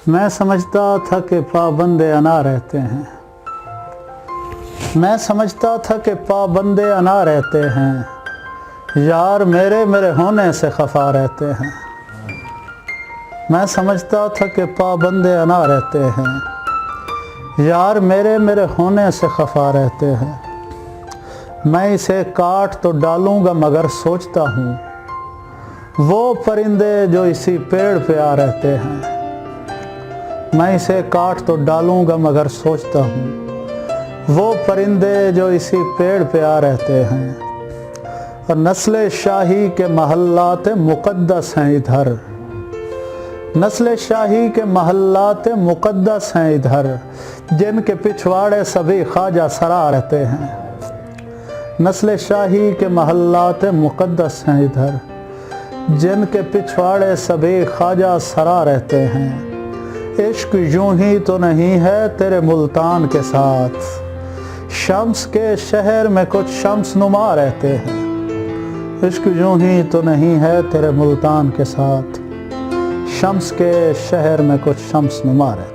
मैं समझता था कि पाबंदे अना रहते हैं, मैं समझता था कि पाबंदे अना रहते हैं, यार मेरे मेरे होने से खफा रहते हैं। मैं समझता था कि पाबंदे अना रहते हैं, यार मेरे मेरे होने से खफा रहते हैं। मैं इसे काट तो डालूंगा मगर सोचता हूँ वो परिंदे जो इसी पेड़ पे आ रहते हैं। मैं इसे काट तो डालूंगा मगर सोचता हूँ वो परिंदे जो इसी पेड़ पे आ रहते हैं। और नस्ल शाही के महल्लात मुक़द्दस हैं इधर, नस्ल शाही के महल्लात मुक़द्दस हैं इधर, जिनके पिछवाड़े सभी ख्वाजा सरा रहते हैं। नस्ल शाही के महल्लात मुक़द्दस हैं इधर, जिनके पिछवाड़े सभी ख्वाजा सरा रहते हैं। इश्क यूं ही तो नहीं है तेरे मुल्तान के साथ, शम्स के शहर में कुछ शम्स नुमा रहते हैं। इश्क यूं ही तो नहीं है तेरे मुल्तान के साथ, शम्स के शहर में कुछ शम्स नुमा रहते हैं।